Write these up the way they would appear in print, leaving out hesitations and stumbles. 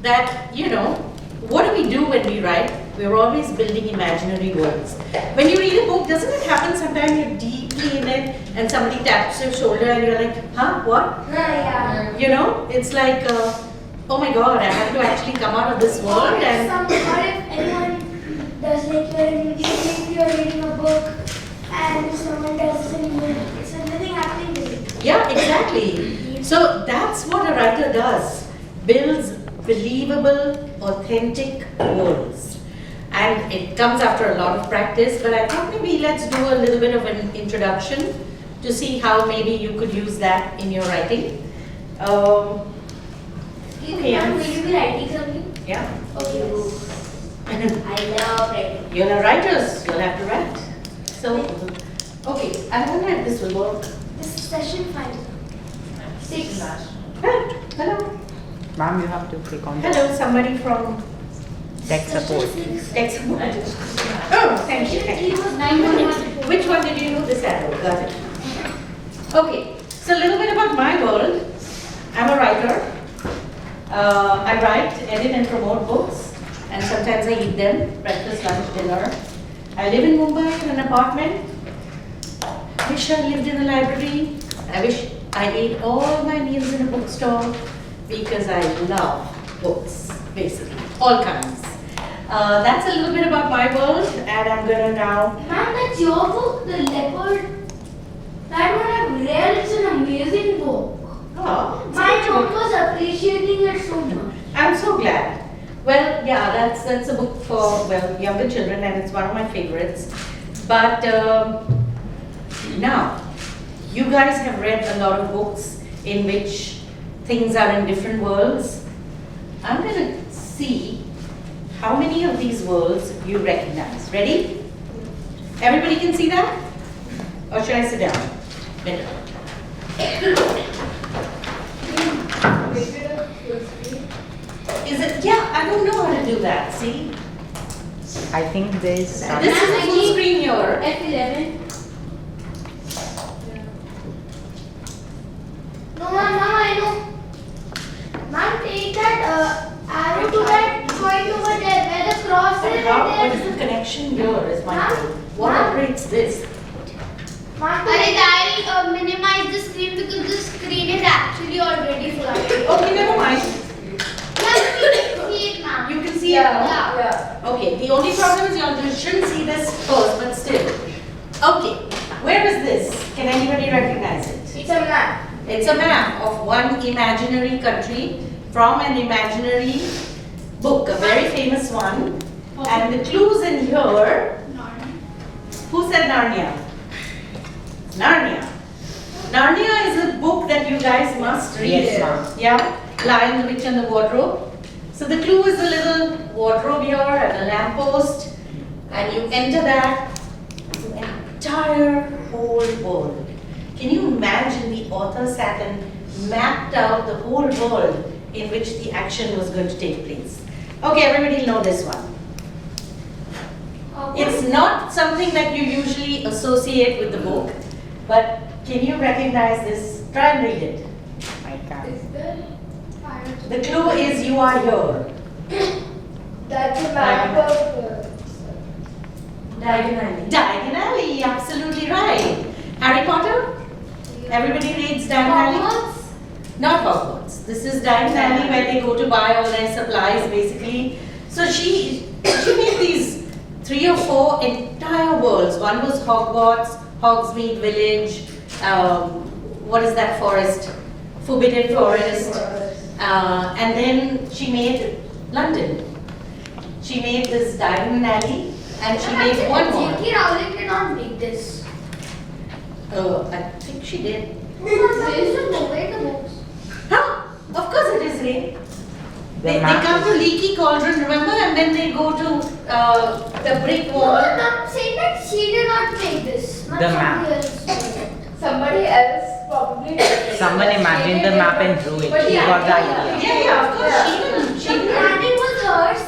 that, you know, what do we do when we write? We're always building imaginary worlds. When you read a book, doesn't it happen sometimes you're deeply in it and somebody taps your shoulder and you're like, huh, what? Yeah. You know, it's like, oh my God, I have to actually come out of this world. And Or if anyone does like you're reading a book and someone does it's nothing happening to you. yeah, exactly. So that's what a writer does. Builds believable, authentic worlds. And it comes after a lot of practice, but I thought maybe let's do a little bit of an introduction to see how maybe you could use that in your writing. Will you be writing something? Yeah. Okay. I love writing. You're a writers, you'll have to write. So, okay, I wonder if this will work. This is session 5. 6. Hi, hello. Ma'am, you have to click on Hello, somebody from tech support. tech support. Oh, thank you. Thank you. Which one did you do this arrow? Got it. Okay, so a little bit about my world. I'm a writer. I write, edit and promote books, and sometimes I eat them, breakfast, lunch, dinner. I live in Mumbai in an apartment. Wish I lived in a library. I wish I ate all my meals in a bookstore because I love books, basically, all kinds. That's a little bit about my world, and I'm gonna now. Ma'am, that's your book, The Leopard. That one I've read, it's an amazing book. Oh, it's My a good mom book. was appreciating it so much. I'm so glad. Well, yeah, that's a book for younger children, and it's one of my favorites. But now, you guys have read a lot of books in which things are in different worlds. I'm going to see how many of these worlds you recognize. Ready? Everybody can see that? Or should I sit down? Better. Is it? Yeah, I don't know how to do that. See? I think this. This is the full screen here. F11. No, I know. Ma'am, take that arrow to that point over there where the cross is. What is the connection here is my point. What operates this? Ma'am, I'll minimize the screen because the screen is actually already full. Okay, never mind. See it now. You can see it now? Yeah. Okay, the only problem is you shouldn't see this first, but still. Okay, where is this? Can anybody recognize it? it's a map. It's a map of one imaginary country from an imaginary book, a very famous one. And the clues in here, who said Narnia? Narnia. Narnia is a book that you guys must read. Yes, ma'am. Yeah, Lion, the Witch and the Wardrobe. So the clue is a little wardrobe here and a lamppost, and you enter that entire whole world. Can you imagine the author sat and mapped out the whole world in which the action was going to take place? Okay, everybody know this one. It's not something that you usually associate with the book, but can you recognize this? Try and read it. I can. The clue is you are here. That's a map of Diagon Alley, absolutely right. Harry Potter? Everybody reads Diagon Alley? Not Hogwarts. This is Diagon Alley where they go to buy all their supplies basically. So she made these 3 or 4 entire worlds. One was Hogwarts, Hogsmeade Village, what is that forest? Forbidden Forest. And then she made London. She made this Diagon Alley and she made one more. J.K. Rowling did not make this. I think she did. This is Mumbai, the books. Huh? Of course it is, Ray. They map come to is- Leaky Cauldron, remember? And then they go to the brick No, wall. I'm saying that she did not make this. Not The somebody map. else. Somebody else probably did it. Someone imagined the map and drew it. She got the idea. Yeah, of course. She The didn't. planning was hers.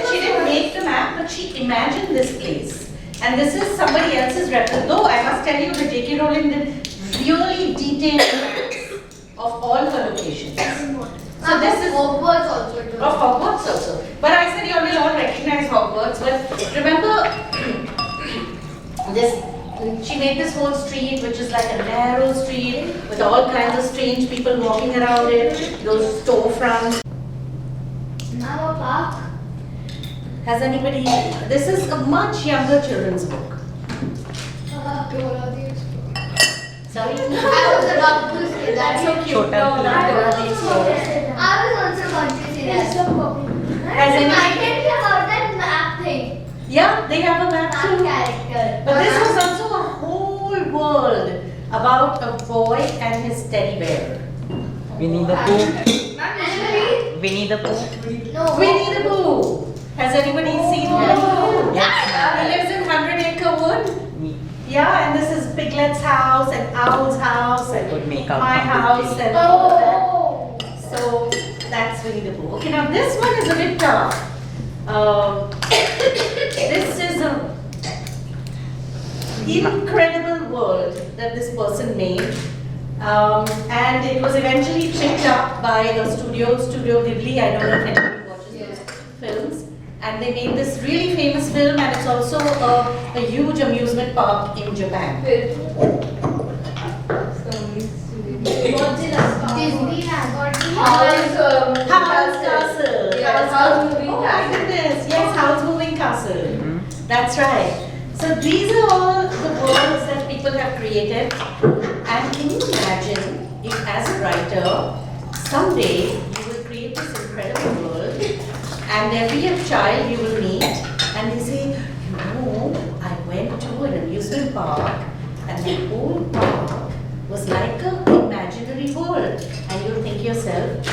She didn't make the map, but she imagined this place. And this is somebody else's reference. Though I must tell you that J.K. Rowling did really detailed maps of all her locations. So this is Hogwarts also. of Hogwarts also. But I said you will all recognize Hogwarts. But remember, this she made this whole street, which is like a narrow street with all kinds of strange people walking around it. Those storefronts. Now a park. Has anybody? This is a much younger children's book. Sorry. I was about to say that. That's so cute. Chota No, not Dora the What Explorer. is it? I was also going to say Yes, that. the copy. Has I any? didn't hear about that map thing. Yeah, they have a map Map too. character. But this was also a whole world about a boy and his teddy bear. Winnie the Pooh. Anybody? Winnie the Pooh. No. Winnie the Pooh. Has anybody seen Winnie the Pooh? Yes, He lives in 100-acre wood. ma'am. Yeah, and this is Piglet's house and Owl's house and Could make out my house completely. and all of that. Oh. So that's Winnie the Pooh. Okay, now this one is a bit tough. This is a incredible world that this person made. And it was eventually picked up by the Studio Ghibli. I don't know if anybody watches those films. And they made this really famous film, and it's also a huge amusement park in Japan. Disneyland. Howl's Castle. Yes, Howl's Moving Oh my Castle. goodness, yes, Howl's Moving Castle. Mhm. That's right. So these are all the worlds that people have created. And can you imagine if as a writer, someday you will create this incredible world and there'll be a child you will meet and they say, you know, I went to an amusement park and the whole park was like an imaginary world. And you'll think to yourself,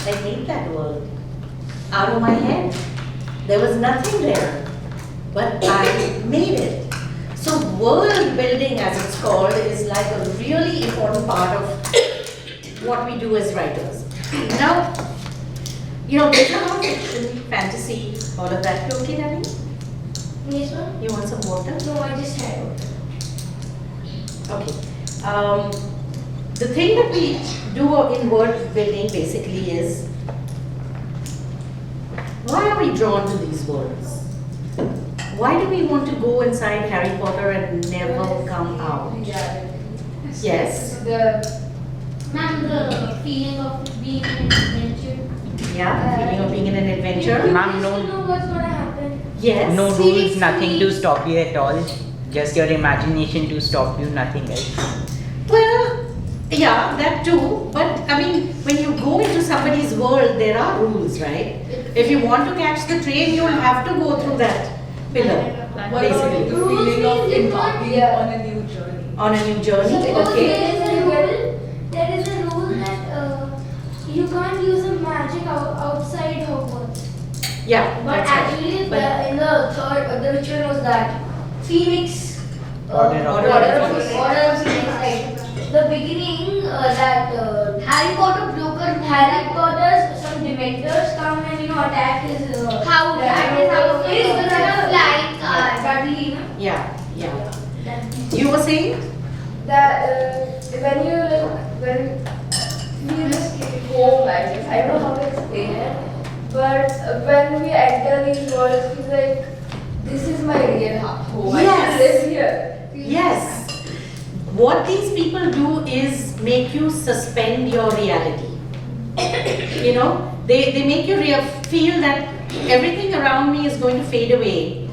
I hate that world. Out of my head. There was nothing there. But I made it. So world building, as it's called, is like a really important part of what we do as writers. Now, you know, there's a lot of fiction, fantasy, all of that. You okay, Danny? This one? You want some water? No, I just had it. Okay. The thing that we do in world building basically is, why are we drawn to these worlds? Why do we want to go inside Harry Potter and never come out? Yes. Ma'am, the feeling of being in an adventure. Yeah, feeling of being in an adventure. Ma'am, You no, know what's gonna happen. Yes. no Feelings rules, to nothing me. to stop you at all. Just your imagination to stop you, nothing else. Well, yeah, that too. But I mean, when you go into somebody's world, there are rules, right? If you want to catch the train, you'll have to go through that pillar, What about the basically, feeling of Rules means embarking yeah. on a new journey? on a new journey. Suppose Okay. there is a rule that you can't use a magic outside Hogwarts. Yeah, But that's right. actually, But- in the third, which one was that? Phoenix. Order of Phoenix. Order of Phoenix, right. The beginning that Harry Potter broke a Harry Potter's some Dementors come and attack his House. attack his house. It was a flying car. Dudley, no? Yeah, yeah. That- You were saying? That when you just home, I guess. I don't know how to explain it. But when we enter these worlds, it's like, this is my real home. I Yes. should live here. Yes. What these people do is make you suspend your reality. You know, they make you feel that everything around me is going to fade away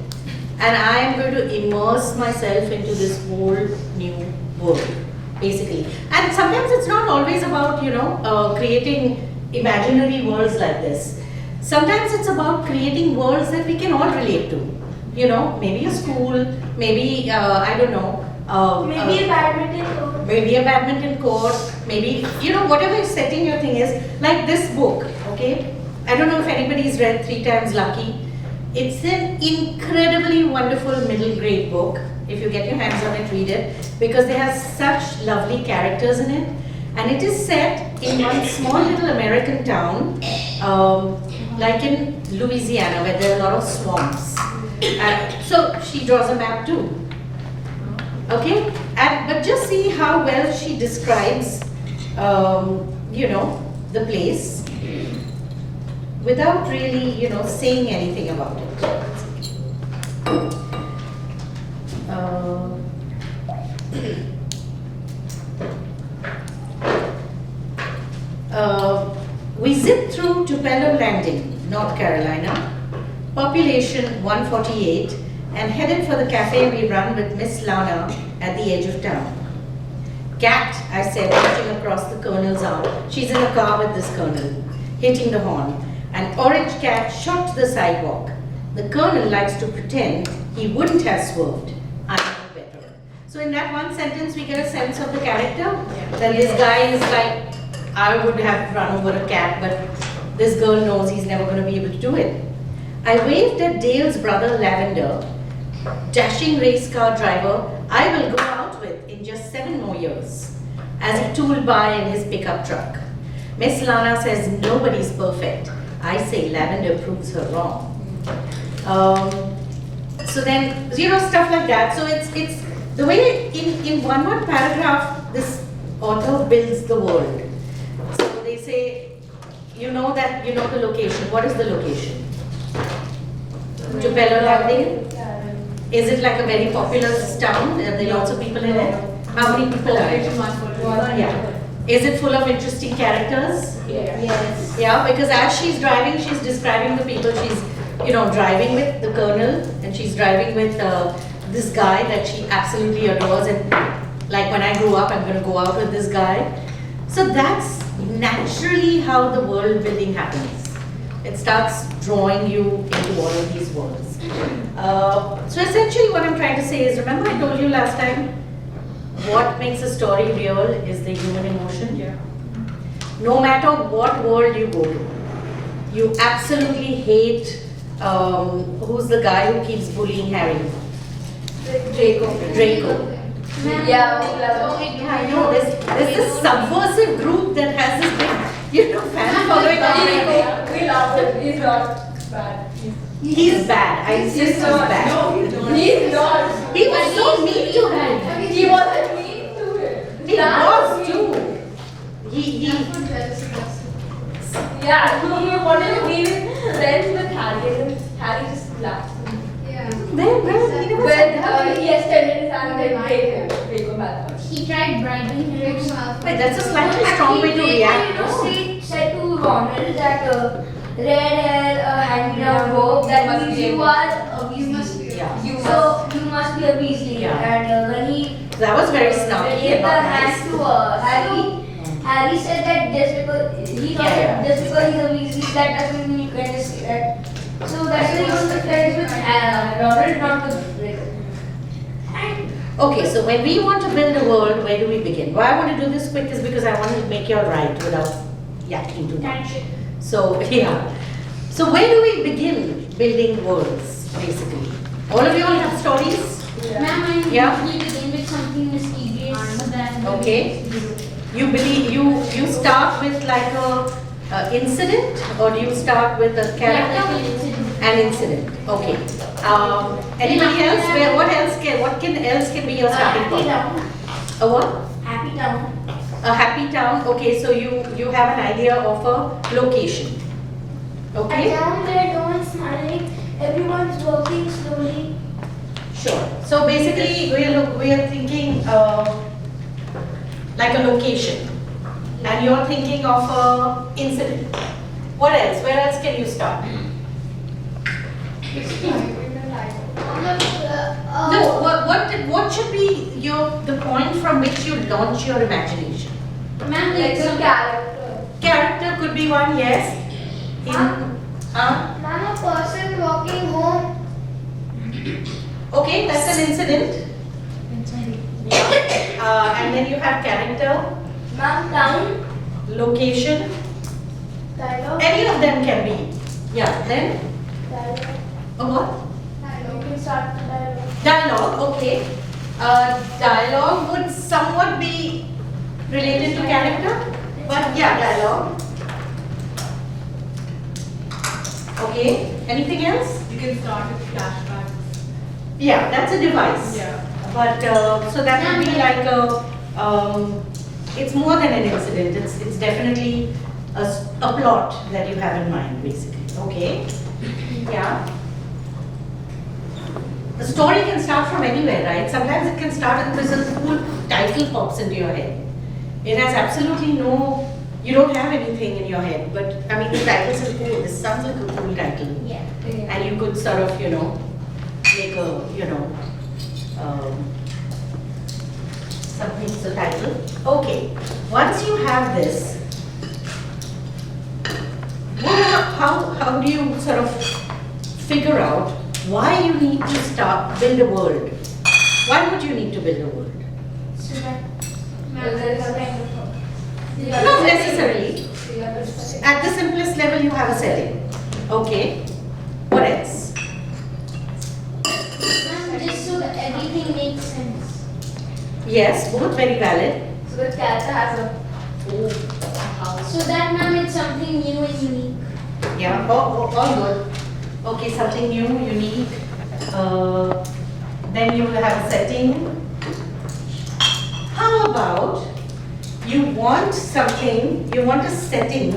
and I am going to immerse myself into this whole new world, basically. And sometimes it's not always about, creating imaginary worlds like this. Sometimes it's about creating worlds that we can all relate to. You know, maybe a school, maybe, I don't know. Maybe a badminton court. Maybe a badminton court, maybe, whatever setting your thing is, like this book, okay? I don't know if anybody's read 3 Times Lucky. It's an incredibly wonderful middle grade book. If you get your hands on it, read it, because they have such lovely characters in it. And it is set in one small little American town, like in Louisiana, where there are a lot of swamps. So she draws a map too. Okay, but just see how well she describes, the place. without really, saying anything about it. We zipped through Tupelo Landing, North Carolina, population 148, and headed for the cafe we run with Miss Lana at the edge of town. Cat, I said, reaching across the colonel's arm. She's in a car with this colonel, hitting the horn. An orange cat shot to the sidewalk. The colonel likes to pretend he wouldn't have swerved. I know better. So in that one sentence, we get a sense of the character. That this guy is like, I would have run over a cat, but this girl knows he's never going to be able to do it. I waved at Dale's brother Lavender, dashing race car driver I will go out with in just 7 more years, as he tooled by in his pickup truck. Miss Lana says nobody's perfect. I say Lavender proves her wrong. So then, stuff like that. So it's the way in one paragraph this author builds the world. So they say, you know the location. What is the location? Tupelo Landing? Is it like a very populous town? Are there lots of people in it? How many people are there? Yeah. Is it full of interesting characters? Yes. Yeah, because as she's driving, she's describing the people she's, driving with, the colonel, and she's driving with this guy that she absolutely adores, and like when I grow up, I'm going to go out with this guy. So that's naturally how the world building happens. It starts drawing you into all of these worlds. So essentially what I'm trying to say is, remember I told you last time, what makes a story real is the human emotion. Yeah. No matter what world you go to, you absolutely hate, who's the guy who keeps bullying Harry? Draco. Yeah, we love it. Yeah, I know, there's this subversive group that has this big, fan following on Draco. We love it. He's not bad. He's bad, I insist he's bad. No, he's not. He was so mean to him. He wasn't mean to him. He was too. He Yeah, he wanted to be friends with Harry, and Harry just laughed. When When he extended his hand and gave him Draco Malfoy. He tried bribing him. Wait, that's a slightly strong way to react. No? Said to Ronald that red hair, hand-me-down robe, that means you are a Weasley. Yeah. So you must be a Weasley. Yeah. And when he That was very snarky gave and the not hand nice. to Harry said that just because he thought that just because he's a Weasley, that doesn't mean you can just say that. So that's why he was friends with Ronald, not with Draco. Okay, so when we want to build a world, where do we begin? Why I want to do this quick is because I want to make you right without yakking too much. So, yeah. So where do we begin building worlds, basically? All of you all have stories? Ma'am, I Yeah. usually begin with something mysterious than Okay. You believe you start with like a incident, or do you start with a character? An incident. Okay. Anybody else? What else can be your starting Happy point? town. A what? Happy town. A happy town. Okay, so you have an idea of a location. A Okay. town where no one's smiling, everyone's working slowly. Sure. So basically, we are thinking like a location, and you're thinking of a incident. What else? Where else can you start? No. What should be the point from which you launch your imagination? Ma'am, Like a character. Character could be one. Yes. Ma'am, a person walking home. Okay, that's an incident. And then you have character, Ma'am, town. location. Dialogue. Any of them can be. Yeah. Then Dialogue. what? You can start the dialogue. Dialogue. Okay. Dialogue would somewhat be related to character, but yeah, dialogue. Okay. Anything else? You can start with flashbacks. Yeah, that's a device. Yeah. But so that would be like a. It's more than an incident. It's definitely a plot that you have in mind, basically. Okay. Yeah. The story can start from anywhere, right? Sometimes it can start with this cool title pops into your head. It has absolutely no, you don't have anything in your head, but I mean the title is cool. This sounds like a cool title. Yeah. And you could sort of, make a, something's the title. Okay, once you have this, how do you sort of figure out why you need to build a world? Why would you need to build a world? So that Not necessarily. At the simplest level, you have a setting. Okay. What else? ma'am, just so that everything makes sense. Yes, both very valid. So the character has a house. So that ma'am, it's something new and unique. Yeah, all good. Okay, something new, unique. Then you will have a setting. How about you want a setting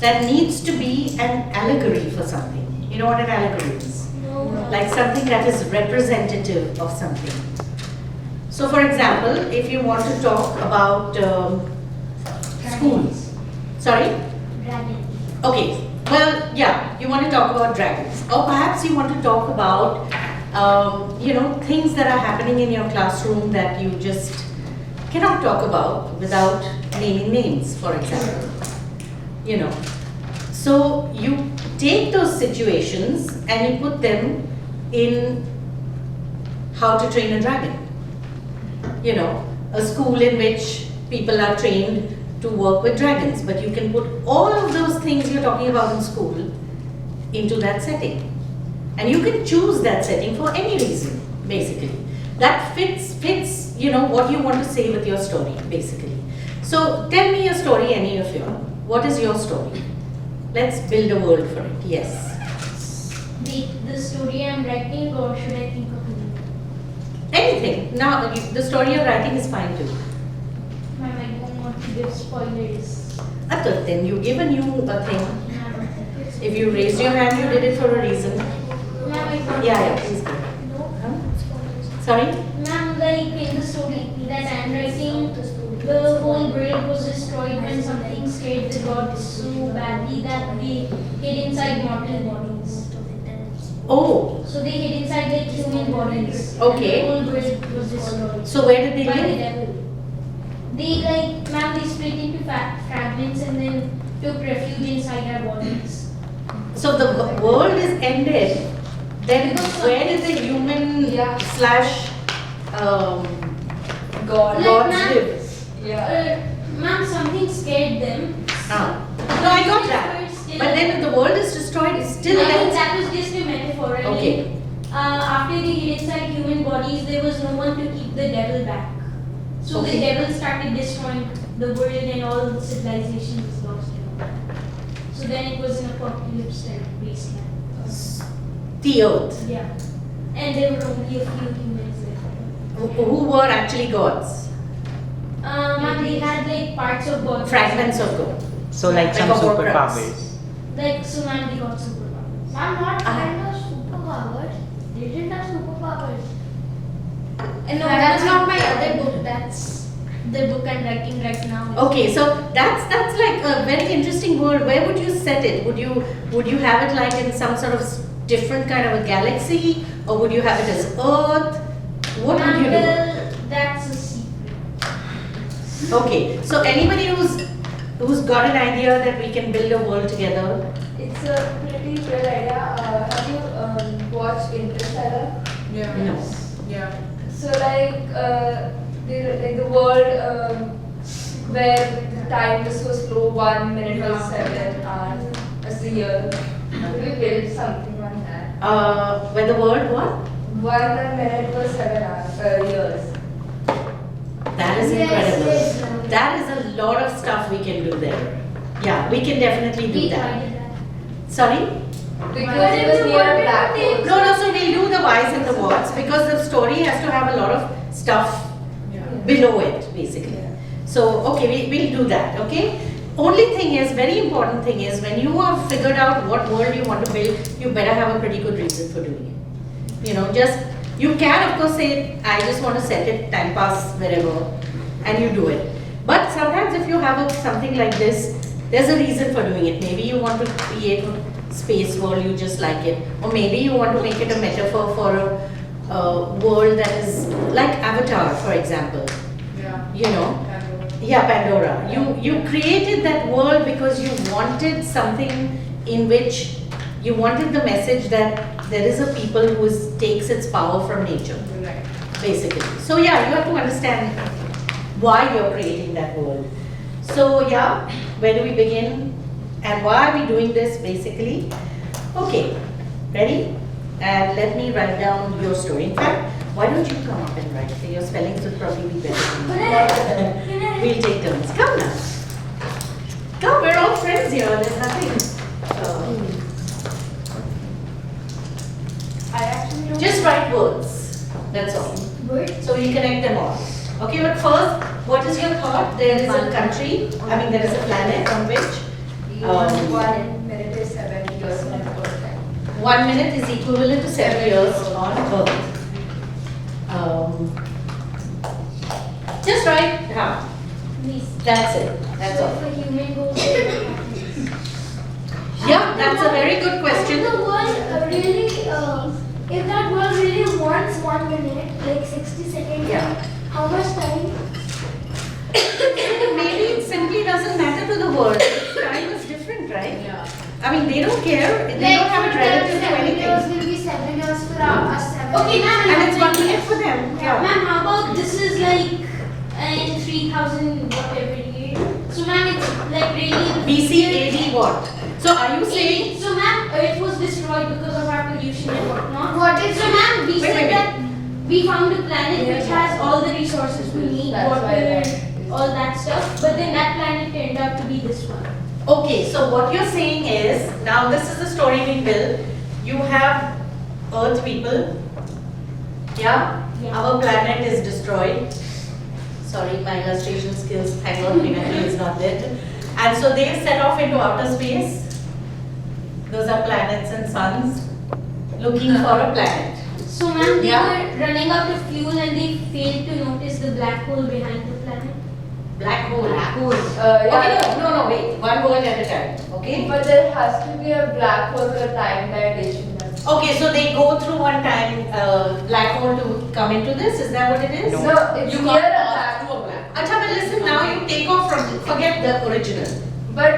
that needs to be an allegory for something. You know what an allegory is? No. Like something that is representative of something. So for example, if you want to talk about schools. Sorry? Dragon. Okay, well, yeah, you want to talk about dragons. Or perhaps you want to talk about, things that are happening in your classroom that you just cannot talk about without naming names, for example. So you take those situations and you put them in How to Train a Dragon. A school in which people are trained to work with dragons, but you can put all of those things you're talking about in school into that setting. And you can choose that setting for any reason, basically. That fits, what you want to say with your story, basically. So tell me your story, any of you. What is your story? Let's build a world for it. Yes. The story I'm writing, or should I think of it? Anything. Now, the story you're writing is fine too. Ma'am, I don't want to give spoilers. Then you give a new thing. Ma'am, If you raised your hand, you did it for a reason. Ma'am, I thought. Yeah, please go. Huh? Sorry? Ma'am, like in the story that I'm writing, the whole world was destroyed when something scared the gods so badly that they hid inside mortal bodies. Oh, So they hid inside like human bodies. Okay. And the whole world was destroyed. so where did they By the live? devil. They ma'am, they split into fragments and then took refuge inside our bodies. So the world is ended. Then Because where did the human Yeah. slash God. Like, gods ma'am, live? Yeah. Ma'am, something scared them. No, I got that. But then if the world is destroyed, it's still I think there. that was just a metaphor. I Okay. mean, after they hid inside human bodies, there was no one to keep the devil back. So Okay. the devil started destroying the world and all civilization was lost. So then it was an apocalypse type wasteland. The earth. Yeah. And there were only a few humans left. Who were actually gods? Ma'am, they had like parts of God. Fragments of God. So like Like some a Horcrux. superpowers. Like, so ma'am, they got superpowers. Ma'am, not Ah. kind of superpowers. They didn't have superpowers. No, That's not my other book. That's the book I'm writing right now. Okay, so that's like a very interesting world. Where would you set it? Would you have it like in some sort of different kind of a galaxy, or would you have it as Earth? What would you do? Well, that's a secret. Okay, so anybody who's got an idea that we can build a world together? It's a pretty good idea. Have you watched Interstellar? No. Yeah. So the world where the time is so slow, 1 minute was 7 hours as a year. Could we build something on that? Where the world what? 1 minute was 7 hours, years. That is Yes, incredible. yes, ma'am. That is a lot of stuff we can do there. Yeah, we can definitely do We that. tried that. Sorry? Because it was near a black hole. No, so we'll do the whys and the whats because the story has to have a lot of stuff below it, basically. So, okay, we'll do that, okay? only thing is, very important thing is, when you have figured out what world you want to build, you better have a pretty good reason for doing it. You know, just, you can of course say, I just want to set it, time pass, wherever, and you do it. But sometimes if you have something like this, there's a reason for doing it. Maybe you want to create a space world, you just like it. Or maybe you want to make it a metaphor for a world that is like Avatar, for example. Yeah. You know? Yeah, Pandora. You created that world because you wanted something in which you wanted the message that there is a people who takes its power from nature, Right. basically. So yeah, you have to understand why you're creating that world. So yeah, where do we begin? And why are we doing this, basically? Okay, ready? And let me write down your story. In fact, why don't you come up and write? Your spellings would probably be better than mine. We'll take turns. Come now. Come, we're all friends here. There's nothing. I actually don't. Just write words. That's all. So you connect them all. Okay, but first, what is your thought? There is a country, there is a planet on which 1 minute is 7 years on Earth. 1 minute is equivalent to 7 years on Earth. Just write how. That's it. That's all. For human goals. Yeah, that's a very good question. If the world really, if that world really wants 1 minute, like 60 seconds, Yeah. how much time? Maybe it simply doesn't matter to the world. Time is different, right? Yeah. They don't care. They don't have it relative to 7 years anything. will be 7 years for us. 7 Okay, years. ma'am. And it's 1 minute for them. Yeah. Ma'am, how about this is like in 3000 whatever year? So ma'am, it's like really BC AD what? So are you saying? So ma'am, Earth was destroyed because of our pollution and whatnot. What is So ma'am, we Wait, said wait, that we found a planet which has all the resources we need, That's why water, that- all that stuff. But then that planet turned out to be this one. Okay, so what you're saying is, now this is the story we built. You have Earth people. Yeah? Yeah. Our planet is destroyed. Sorry, my illustration skills, thank God Pinaki is not there. And so they set off into outer space. Those are planets and suns looking for a planet. So ma'am, they Yeah. were running out of fuel and they failed to notice the black hole behind the planet. Black hole. Yeah. Okay, no, wait. One word at a time. Okay? But there has to be a black hole for time dilation. Okay, so they go through one time black hole to come into this. Is that what it is? No, it's You near can't a pass black through a black. Acha, but listen, now you take off from, forget the original. But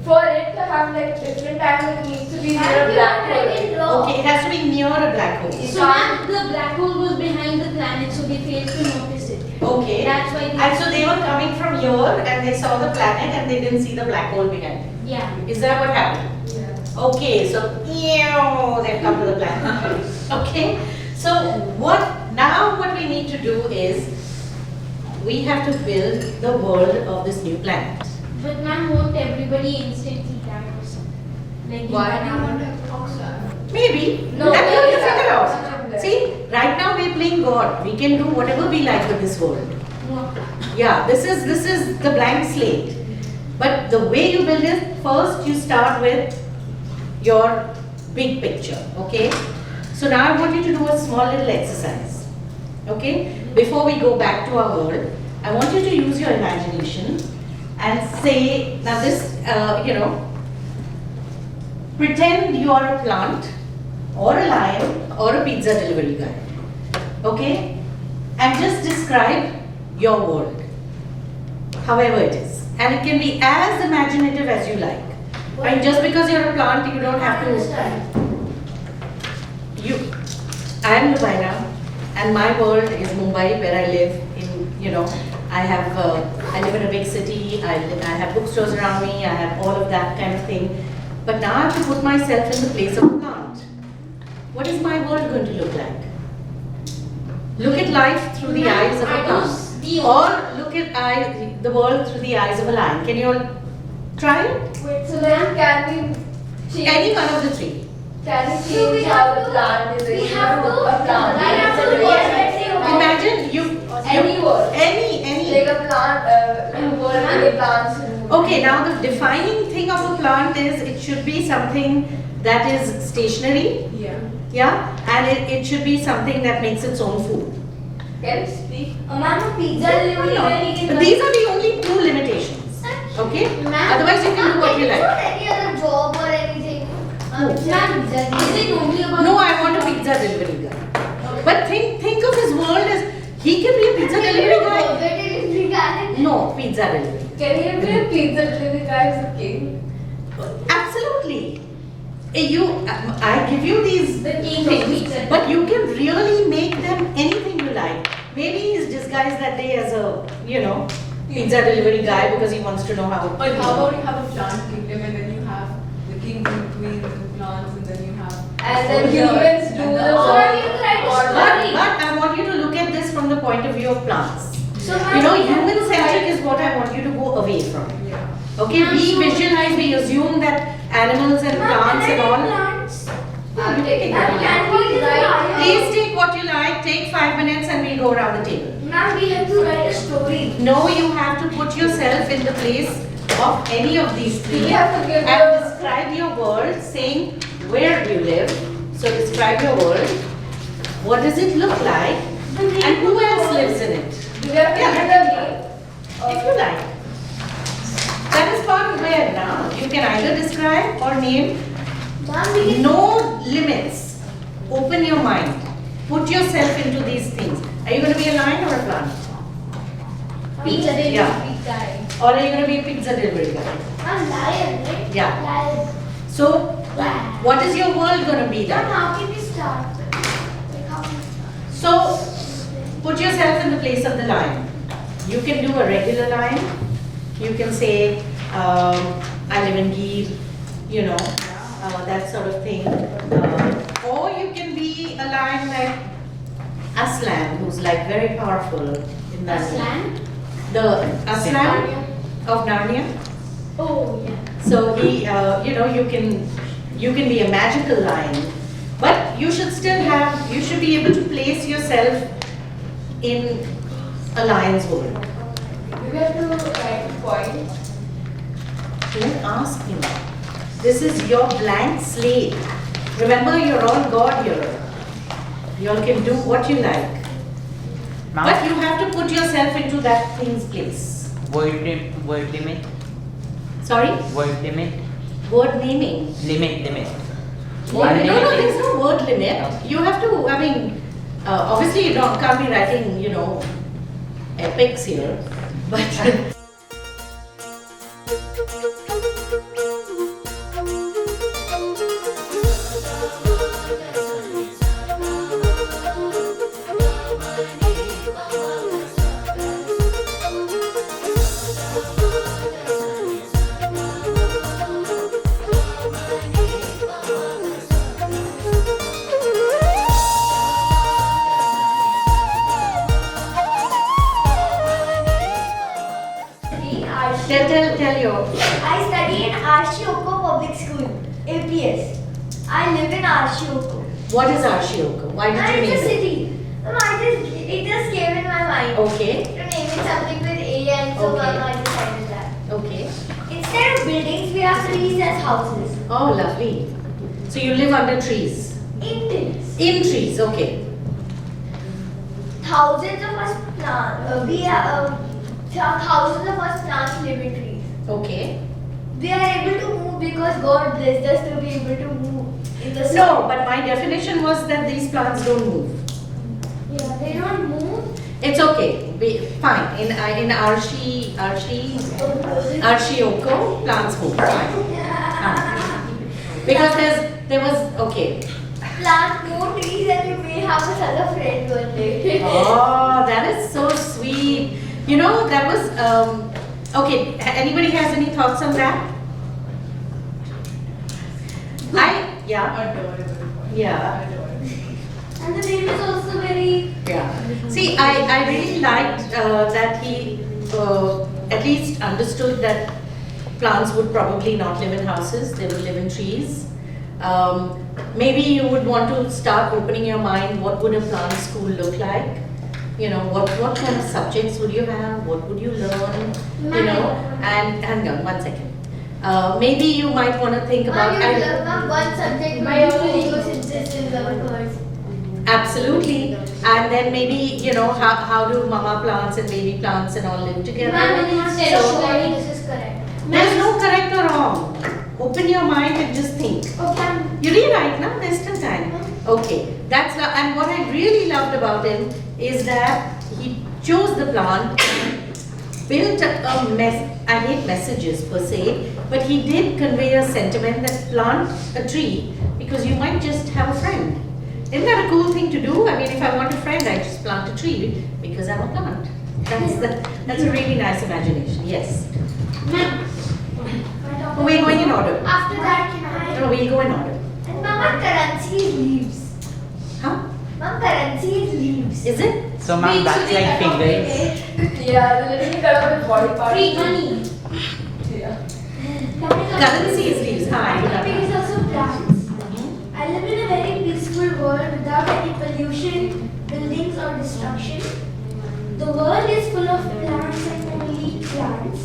for it to have like different time, it needs to be near a black hole. Okay, it has to be near a black hole. So ma'am, the black hole was behind the planet, so they failed to notice it. Okay. That's why they. And so they were coming from here and they saw the planet and they didn't see the black hole behind it. Yeah. Is that what happened? Yeah. Okay, so they've come to the planet. Okay, so what we need to do is we have to build the world of this new planet. But ma'am, won't everybody instantly die or something? Like Why in do you want Banana. Maybe. No, That you have to yeah. figure out. See, right now we're playing God. We can do whatever we like with this world. No. Yeah, this is the blank slate. But the way you build it, first you start with your big picture, okay? So now I want you to do a small little exercise, okay? Before we go back to our world, I want you to use your imagination and say, now this, pretend you are a plant or a lion or a pizza delivery guy, okay? And just describe your world, however it is. And it can be as imaginative as you like. And just because you're a plant, you don't have to. I am Lubaina, and my world is Mumbai, where I live. I live in a big city. I have bookstores around me. I have all of that kind of thing. But now I have to put myself in the place of a plant. What is my world going to look like? Look at life through the eyes of a plant. Or look at the world through the eyes of a lion. Can you all try it? Wait, so then can we change? Any one of the three. Can we So we change have how the to- plant is? we have to- a plant. I have to- Imagine you. Any world. Any. Like a plant, a world with plants and Okay, now the defining thing of a plant is it should be something that is stationary. Yeah. Yeah, and it should be something that makes its own food. Can you speak? Ma'am, a pizza delivery guy. But these are the only two limitations. Okay? Otherwise you can do what you It's like. not any other job or anything. Who? Ma'am, is it only about? No, I want a pizza delivery guy. But think of his world as he can be a pizza delivery guy. No, pizza delivery. Can you be a pizza delivery guy as a king? Absolutely. I give you these The king of things, pizza. but you can really make them anything you like. Maybe he's disguised that day as a, pizza delivery guy because he wants to know how. But how about you have a plant kingdom and then you have the king and queen and the plants and then you have. And then humans do the But I want you to look at this from the point of view of plants. So Human-centric is what I want you to go away from. Yeah. Okay, we visualize, we assume that animals and plants and all. I'm taking Please take what you like, take 5 minutes and we'll go around the table. Ma'am, we have to write a story. No, you have to put yourself in the place of any of these three We have to give and describe your world saying where do you live. So describe your world. What does it look like? And who else lives in it? Do we have to give the name? If you like. That is part of where now. You can either describe or name. Ma'am, we can. No limits. Open your mind. Put yourself into these things. Are you going to be a lion or a plant? Pizza delivery Yeah. guy. Or are you going to be a pizza delivery guy? I'm lion, right? Yeah. Lion. So, what is your world going to be Ma'am, then? how can we start? Like how can we start? So, put yourself in the place of the lion. You can do a regular lion. You can say, I live in Gir, that sort of thing. Or you can be a lion like Aslan, who's like very powerful in that. Aslan? The Aslan of Narnia. Oh, yeah. So he, you can be a magical lion, but you should be able to place yourself in a lion's world. Do we have to write a point? Don't ask him. This is your blank slate. Remember, you're all God here. You all can do what you like. But you have to put yourself into that thing's place. Word limit. Sorry? Word limit. Word naming. Limit. No, there's no word limit. You have to, obviously you can't be writing, epics here. But tell your. I study in Arshioko Public School, APS. I live in Arshioko. What is Arshioko? Why did you It's a name it? city. No, it just came in my mind. Okay. To name it something with A and so Okay. I decided that. Okay. Instead of buildings, we have trees as houses. Oh, lovely. So you live under trees. In trees. In trees, okay. Thousands of us thousands of us plants live in trees. Okay. We are able to move because God blessed us to be able to move in the sun. No, but my definition was that these plants don't move. Yeah, they don't move. It's okay. Fine. In Arshioko, plants move. Fine. Because there was okay. Plant more trees and you may have another friend one day. Oh, that is so sweet. That was okay. Anybody has any thoughts on that? Yeah. Adorable. Yeah. And the name is also very. Yeah. See, I really liked that he at least understood that plants would probably not live in houses, they would live in trees. Maybe you would want to start opening your mind, what would a plant school look like? you know, what kind of subjects would you have, what would you learn, you know, and hang on one second. Maybe you might want to think about. Ma'am, one subject biology was interesting, of course. Absolutely, and then maybe, you know, how do mama plants and baby plants and all live together. Instead of body, this is correct. There's no correct or wrong. Open your mind and just think. Okay. You rewrite now, there's still time. Okay, and what I really loved about him is that he chose the plant, built I hate messages per se, but he did convey a sentiment that plant a tree because you might just have a friend. Isn't that a cool thing to do? I mean, if I want a friend, I just plant a tree because I'm a plant. That's a really nice imagination. Yes. We're going in order. After that, can I? No, we'll go in order. And Mama, currency is leaves. Huh? Mom, currency is leaves. Is it? So ma'am, that's like fingers. Yeah, they literally cut off his body part. Free money. Yeah. Currency is leaves. Hi. Topic is also plants. I live in a very peaceful world without any pollution, buildings or destruction. The world is full of plants and only plants.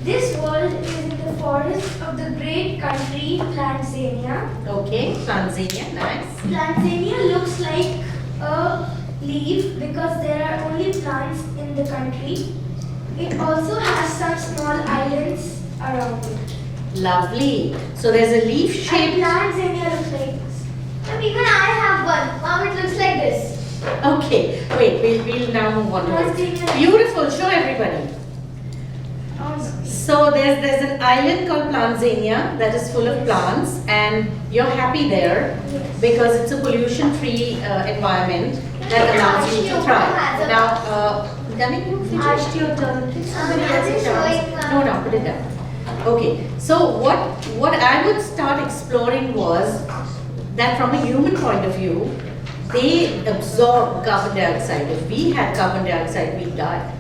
This world is in the forest of the great country Tanzania. Okay, Tanzania, nice. Tanzania looks like a leaf because there are only plants in the country. It also has some small islands around it. Lovely. So there's a leaf And shaped. Tanzania looks like this. And even I have one. Mom, it looks like this. Okay, wait, we'll now move on to this. Tanzania. Beautiful, show everybody. So there's an island called Tanzania that is full of plants, and you're happy there Yes. because it's a pollution-free environment that allows you to thrive. Now, Dani, you finished your turn. Somebody else a chance. No, put it down. Okay, so what I would start exploring was that from a human point of view, they absorb carbon dioxide. If we had carbon dioxide, we'd die.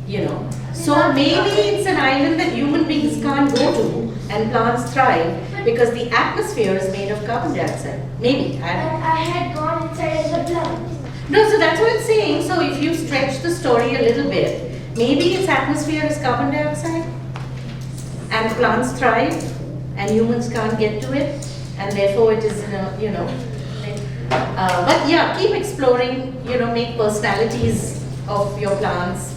You know. So maybe it's an island that human beings can't go to and plants thrive because the atmosphere is made of carbon dioxide. Maybe. And I had gone inside as a plant. No, so that's what I'm saying. So if you stretch the story a little bit, maybe its atmosphere is carbon dioxide and plants thrive and humans can't get to it and therefore it is, you know. But yeah, keep exploring, you know, make personalities of your plants.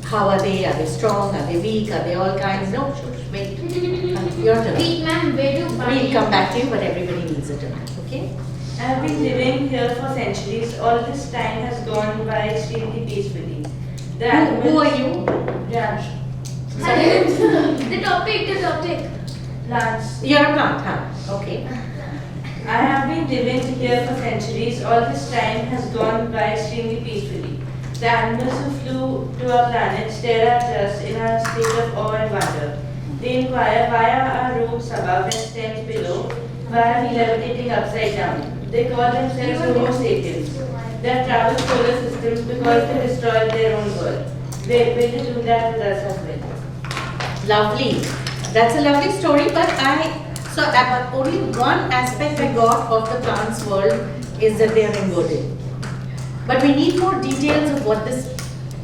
How are they? Are they strong? Are they weak? Are they all kinds? No, wait. Your turn. Wait, ma'am, where do We'll come back to you, but everybody needs a turn. Okay? I have been living here for centuries. All this time has gone by extremely peacefully. Who are you? Raj. The topic. Plants. You're a plant, huh? Okay. I have been living here for centuries. All this time has gone by extremely peacefully. The animals who flew to our planet stare at us in a state of awe and wonder. They inquire why are our roofs above and stems below? Why are we levitating upside down? They call themselves Homo sapiens. They have traveled solar systems because they destroyed their own world. They will do that with us as well. Lovely. That's a lovely story, but only one aspect I got of the plants world is that they are inverted. But we need more details of what this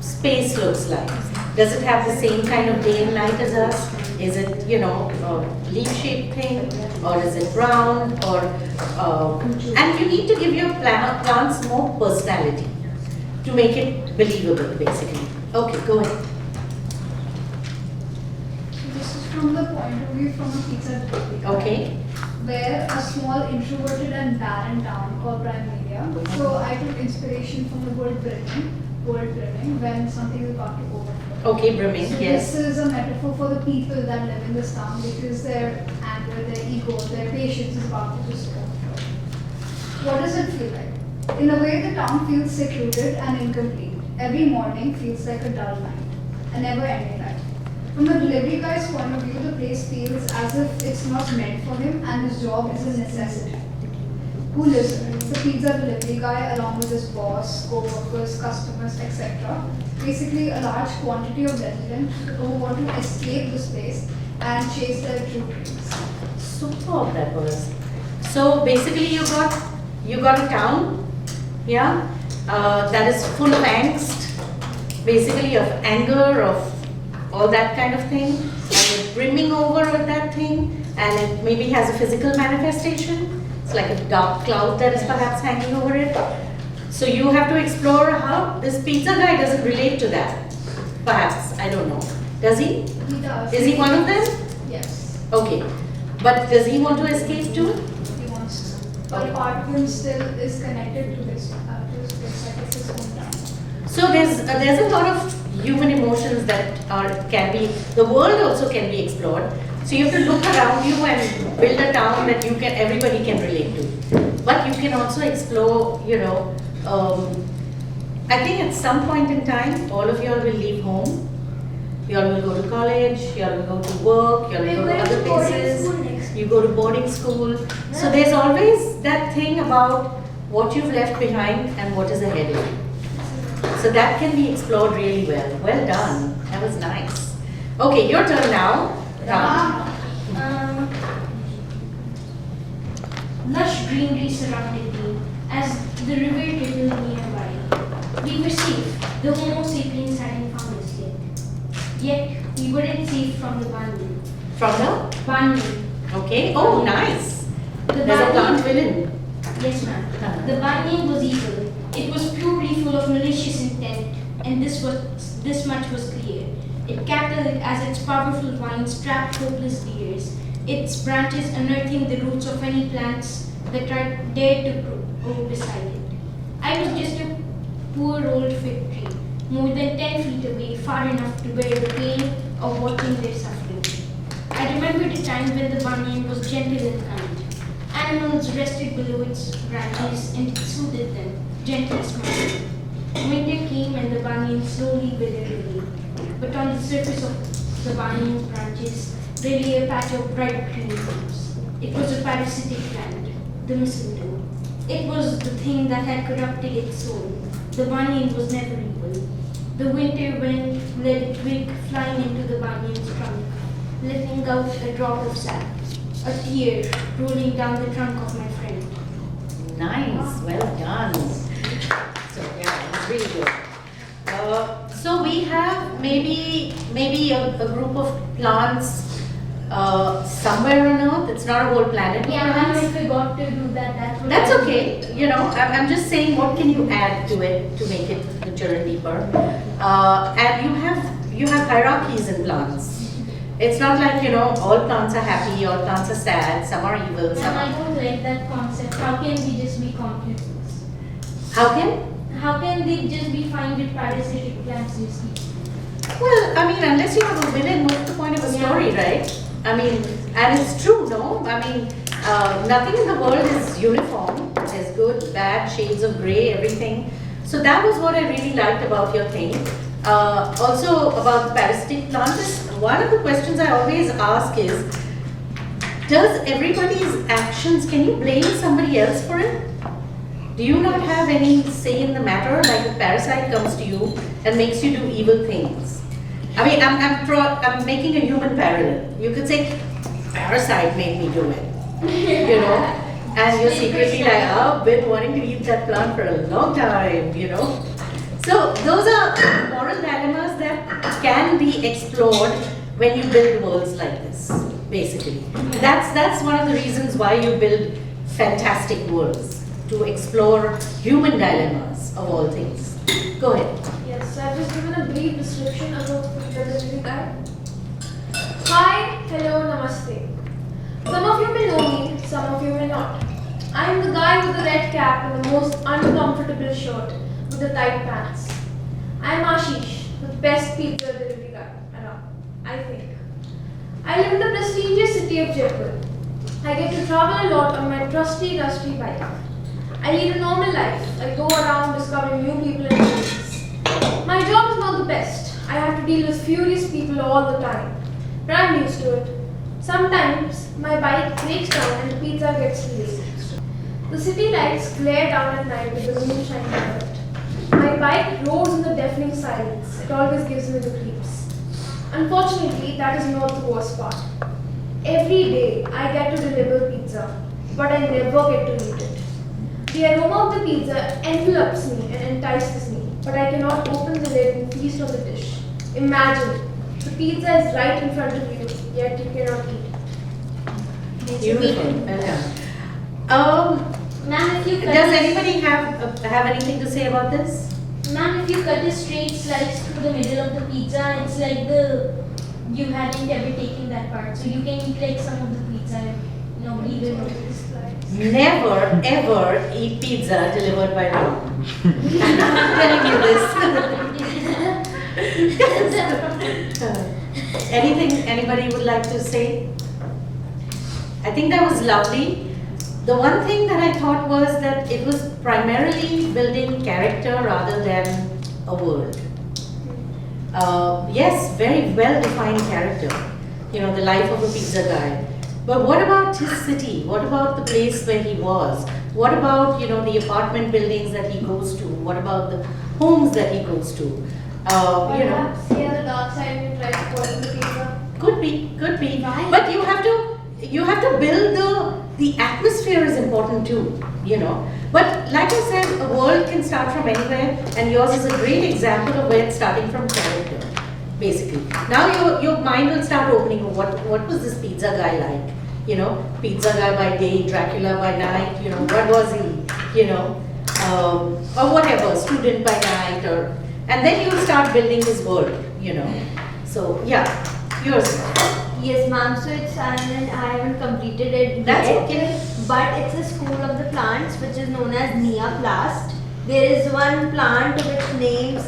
space looks like. Does it have the same kind of day and night as us? Is it, you know, a leaf-shaped thing? Or is it round? Or and you need to give your plants more personality to make it believable, basically. Okay, go ahead. This is from the point of view from a pizza delivery. Okay. Where a small introverted and barren town called Prime So I took inspiration from the word brimming when something is about to overflow. Okay, brimming, So yes. this is a metaphor for the people that live in this town because their anger, their ego, their patience is about to just overflow. What does it feel like? In a way, the town feels secluded and incomplete. Every morning feels like a dull night, a never-ending night. From the delivery guy's point of view, the place feels as if it's not meant for him and his job is a necessity. Who lives in it? The pizza delivery guy along with his boss, co-workers, customers, etc. Basically a large quantity of residents who want to escape this place and chase their true dreams. Superb that was. So basically you got a town, yeah, that is full of angst, basically of anger, of all that kind of thing, and it's brimming over with that thing, and it maybe has a physical manifestation. It's like a dark cloud that is perhaps hanging over it. So you have to explore how this pizza guy doesn't relate to that. Perhaps, I don't know. Does he? He does. Is he one of them? Yes. Okay. But does he want to escape too? He wants to. But part of him still is connected to this place, like it's his hometown. So there's a lot of human emotions that can be, the world also can be explored. So you have to look around you and build a town that everybody can relate to. But you can also explore, I think at some point in time, all of you all will leave home. You all will go to college, you all will go to work, you all will go to other places. You go to boarding school. So there's always that thing about what you've left behind and what is ahead of you. So that can be explored really well. Well done. That was nice. Okay, your turn now. Ram. Lush greenery surrounded me as the river trickled nearby. We were safe. The Homo sapiens hadn't found us yet. Yet we weren't safe from the banyan. From the? Banyan. Okay. Oh, nice. The There's a plant villain. Yes, ma'am. The banyan was evil. It was purely full of malicious intent, and this much was clear. It cackled as its powerful vines trapped hopeless deers, its branches unearthing the roots of any plants that dared to grow beside it. I was just a poor old fig tree, more than 10 feet away, far enough to bear the pain of watching their suffering. I remembered a time when the banyan was gentle and kind. Animals rested below its branches and it soothed them, gently smiling. Winter came and the banyan slowly withered away. But on the surface of the banyan's branches, there lay a patch of bright green leaves. It was a parasitic plant, the mistletoe. It was the thing that had corrupted its soul. The banyan was never evil. The winter wind let a twig flying into the banyan's trunk, letting out a drop of sap, a tear rolling down the trunk of my friend. Nice, well done. So yeah, it's really good. So we have maybe a group of plants somewhere on Earth. It's not a whole planet. Yeah, I forgot to do that. That's okay. I'm just saying what can you add to it to make it richer and deeper. And you have hierarchies in plants. It's not like, all plants are happy, all plants are sad, some are evil, some I are... don't like that concept. How can we just be compliments? How can they just be fine with parasitic plants, you see? Well, unless you have a villain, what's the point of a story, right? And it's true, no? Nothing in the world is uniform. There's good, bad, shades of grey, everything. So that was what I really liked about your thing. Also about the parasitic plants, one of the questions I always ask is, does everybody's actions, can you blame somebody else for it? Do you not have any say in the matter? Like a parasite comes to you and makes you do evil things. I'm making a human parallel. You could say, parasite made me do it, and you're secretly like, I've been wanting to eat that plant for a long time, So those are moral dilemmas that can be explored when you build worlds like this, basically. That's one of the reasons why you build fantastic worlds, to explore human dilemmas of all things. Go ahead. Yes, so I've just given a brief description of the delivery guy. Hi, hello, namaste. Some of you may know me, some of you may not. I am the guy with the red cap and the most uncomfortable shirt with the tight pants. I am Ashish, the best pizza delivery guy around, I think. I live in the prestigious city of Jaipur. I get to travel a lot on my trusty, rusty bike. I lead a normal life. I go around discovering new people and places. My job is not the best. I have to deal with furious people all the time. But I'm used to it. Sometimes my bike breaks down and the pizza gets delayed. The city lights glare down at night with the moon shining on it. My bike roars in the deafening silence. It always gives me the creeps. Unfortunately, that is not the worst part. Every day I get to deliver pizza, but I never get to eat it. The aroma of the pizza envelops me and entices me, but I cannot open the lid and feast on the dish. Imagine, the pizza is right in front of you, yet you cannot eat. Beautiful. Well done. Ma'am, if you cut Does it- anybody have anything to say about this? Ma'am, if you cut a straight slice through the middle of the pizza, it's like you hadn't ever taken that part, so you can eat like some of the pizza. Nobody will notice. Never ever eat pizza delivered by Ram. I'm telling you this. Anybody would like to say? I think that was lovely. The one thing that I thought was that it was primarily building character rather than a world. Yes, very well-defined character. You know, the life of a pizza guy. But what about his city? What about the place where he was? What about, you know, the apartment buildings that he goes to? What about the homes that he goes to? You know, Perhaps he has a dark side and tries to spoil the pizza. could be. But you have to build the atmosphere is important too, you know. But like I said, a world can start from anywhere, and yours is a great example of where it's starting from character, basically. Now your mind will start opening. What was this pizza guy like? You know, pizza guy by day, Dracula by night. You know, what was he? You know, or whatever, student by night, and then you start building his world. You know, so yeah, yours. Yes, ma'am. So it's I haven't completed it That's yet, okay. but it's a school of the plants which is known as Neoplast. There is one plant which names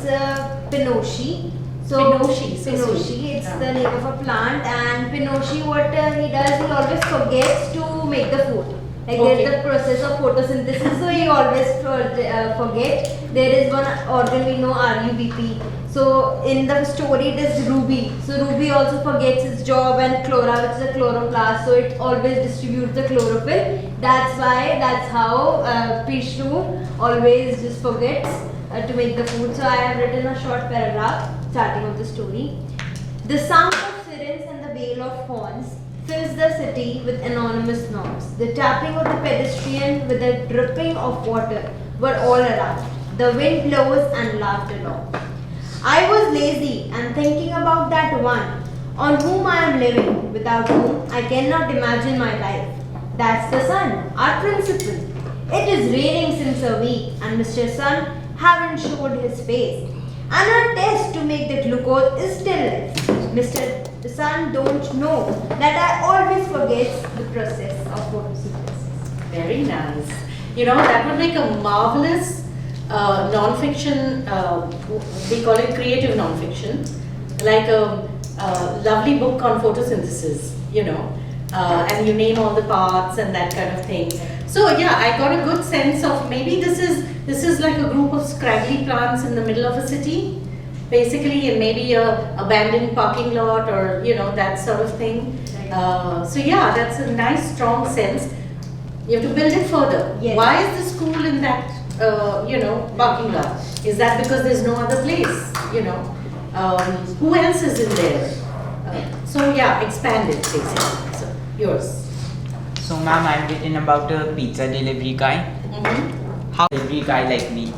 Pinoshi. So Pinoshi, so Pinoshi, sweet. it's Yeah. the name of a plant, and Pinoshi, what he does, he always forgets to make the food. Like Okay. there's the process of photosynthesis, so he always forget. There is one organ we know, RUBP. So in the story it is Ruby. So Ruby also forgets its job, and Chlora, which is a chloroplast, so it always distributes the chlorophyll. That's how Pishnu always just forgets to make the food. So I have written a short paragraph starting of the story. The sound of sirens and the wail of horns fills the city with anonymous knocks. The tapping of the pedestrian with the dripping of water were all around. The wind blows and laughed along. I was lazy and thinking about that one on whom I am living, without whom I cannot imagine my life. That's the sun, our principal. It is raining since a week, and Mr. Sun haven't showed his face. And our test to make the glucose is still left. Mr. Sun don't know that I always forget the process of photosynthesis. Very nice. You know, that would make a marvelous non-fiction, we call it creative non-fiction, like a lovely book on photosynthesis, you know, and you name all the parts and that kind of thing. So yeah, I got a good sense of maybe this is like a group of scraggly plants in the middle of a city, basically, and maybe a abandoned parking lot, or you know, that sort of thing. So yeah, that's a nice strong sense. You have to build it further. Yes. Why is the school in that you know, parking lot? Is that because there's no other place? You know, who else is in there? So yeah, expand it basically. So yours. So ma'am, I've written about a pizza delivery guy. How delivery guy like me.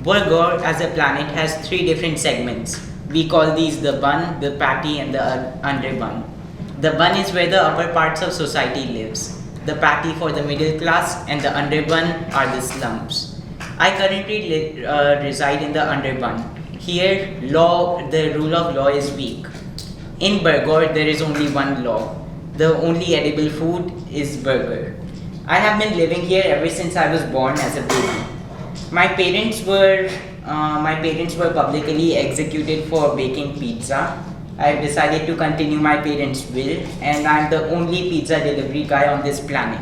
Burger as a planet has 3 different segments. We call these the bun, the patty, and the underbun. The bun is where the upper parts of society lives. The patty for the middle class, and the underbun are the slums. I currently reside in the underbun. Here, the rule of law is weak. In Burgor, there is only one law. The only edible food is burger. I have been living here ever since I was born as a baby. My parents were publicly executed for baking pizza. I have decided to continue my parents' will, and I am the only pizza delivery guy on this planet.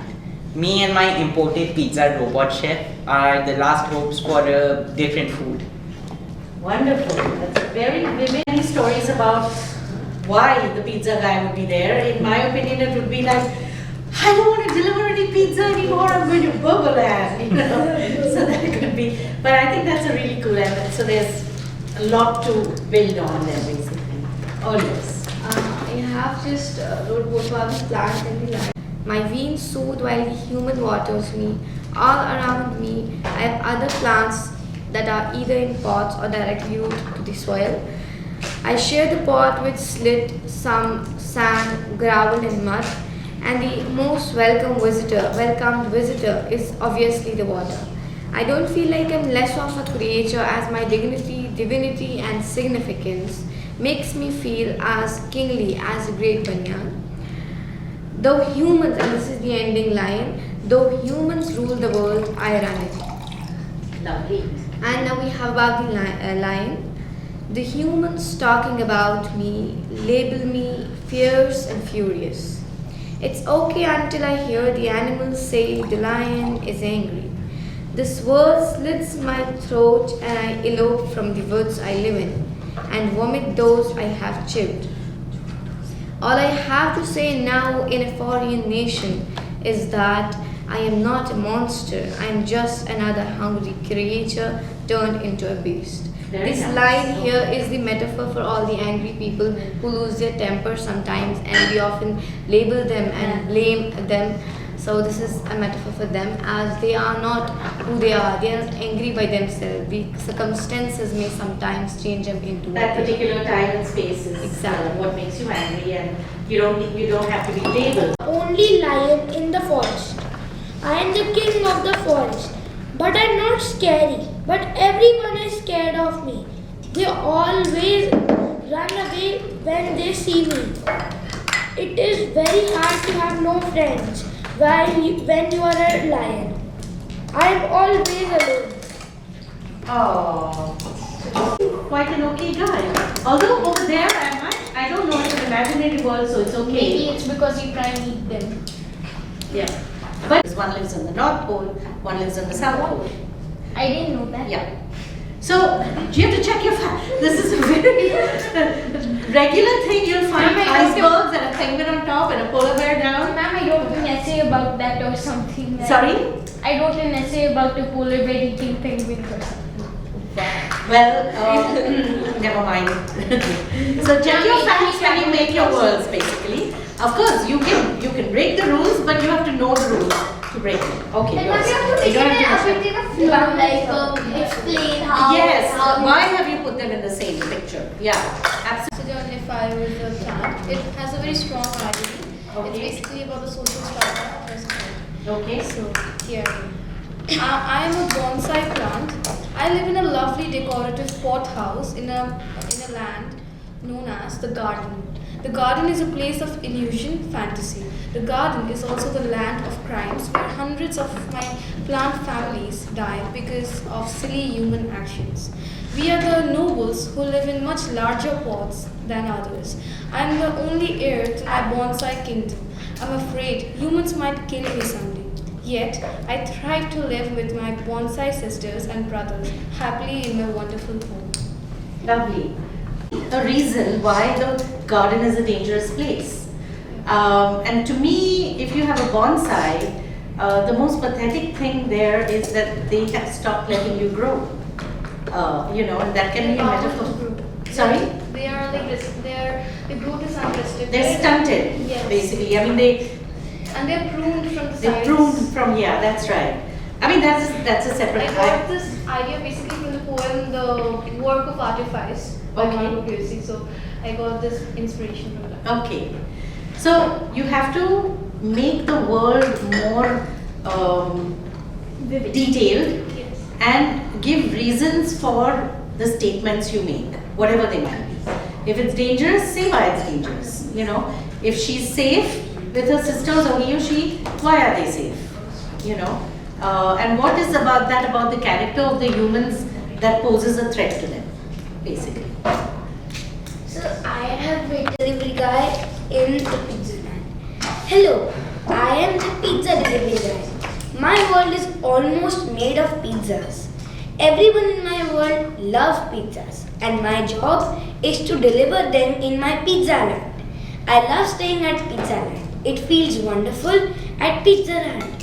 Me and my imported pizza robot chef are the last hopes for a different food. Wonderful. That's a very vivid stories about why the pizza guy would be there. In my opinion, it would be like, I don't want to deliver any pizza anymore, I'm going to Burgerland, you know. So that could be, but I think that's a really cool element. So there's a lot to build on there basically. All yours. I have just wrote both about the plant and the life. My veins soothe while the human waters me. All around me, I have other plants that are either in pots or directly rooted to the soil. I share the pot with slit, some sand, gravel, and mud, and the most welcomed visitor is obviously the water. I don't feel like I'm less of a creature as my divinity, and significance makes me feel as kingly as a great banyan. Though humans, and this is the ending line, though humans rule the world, I run it. Lovely. And now we have about the line. The humans talking about me label me fierce and furious. It's okay until I hear the animals say the lion is angry. This verse slits my throat and I elope from the woods I live in and vomit those I have chipped. All I have to say now in a foreign nation is that I am not a monster, I am just another hungry creature turned into a beast. Very This nice. line here is the metaphor for all the angry people who lose their temper sometimes and we often label them and blame them. So this is a metaphor for them as they are not who they are. They are not angry by themselves. The circumstances may sometimes change them into That what they are. particular time and space is Exactly. what makes you angry, and you don't have to be labeled. Only lion in the forest. I am the king of the forest. But I'm not scary. But everyone is scared of me. They always run away when they see me. It is very hard to have no friends when you are a lion. I am always alone. Oh, quite an okay guy. Although over there, I don't know, it's an imaginary world, so it's okay. Maybe it's because you try and eat them. Yeah. But one lives on the North Pole, one lives on the South Pole. I didn't know that. Yeah. So, you have to check your facts. This is a very regular thing. You'll find Ma'am, I don't icebergs and a penguin on top and a polar bear down. Ma'am, I wrote an essay about that or something. Sorry? I wrote an essay about a polar bear eating penguins or something. Well, never mind. So check your facts when you make your worlds, basically. Of course, you can break the rules, but you have to know the rules to break them. Okay. And you have to make You don't it have to a bit of flow, like explain how. Yes. how Why have you put them in the same picture? Yeah. Absolutely. Identify with the plant. It has a very strong identity. Okay. It's basically about the social strata of a society. Okay. So here, I am a bonsai plant. I live in a lovely decorative pot house in a land known as the garden. The garden is a place of illusion, fantasy. The garden is also the land of crimes where hundreds of my plant families die because of silly human actions. We are the nobles who live in much larger pots than others. I am the only heir to my bonsai kingdom. I'm afraid humans might kill me someday. Yet, I thrive to live with my bonsai sisters and brothers happily in my wonderful home. Lovely. A reason why the garden is a dangerous place. And to me, if you have a bonsai, the most pathetic thing there is that they have stopped letting you grow. And that can be a metaphor. Sorry? They are like this. The growth is unrestricted. They're stunted, Yes. basically. I mean, And they're pruned from the they're sides. pruned from, yeah, that's right. I mean, that's a separate. I got this idea basically from the poem The Work of Artifice by Okay. Margot Piercy. So I got this inspiration from that. Okay. So you have to make the world more detailed Yes. and give reasons for the statements you make, whatever they might be. If it's dangerous, say why it's dangerous. If she's safe with her sisters or he or she, why are they safe? And what is about the character of the humans that poses a threat to them, basically. So I have met a delivery guy in the pizza land. Hello, I am the pizza delivery guy. My world is almost made of pizzas. Everyone in my world loves pizzas, and my job is to deliver them in my pizza land. I love staying at pizza land. It feels wonderful at pizza land.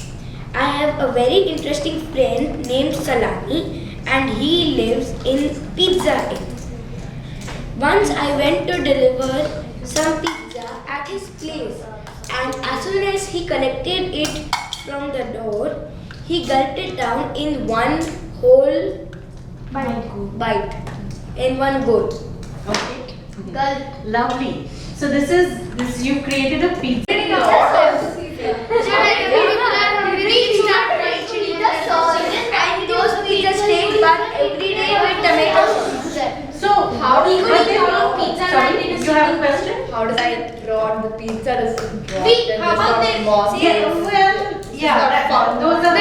I have a very interesting friend named Salami, and he lives in Pizza Inn. Once I went to deliver some pizza at his place, and as soon as he collected it from the door, he gulped it down in one whole bite. In one go. Okay. Gulp. Lovely. So this you created a pizza. Those pizzas take but every day with tomato sauce. So how do you pizza? Sorry, you have a question? How does it rot? The pizza doesn't rot. Wait, how about this? Those are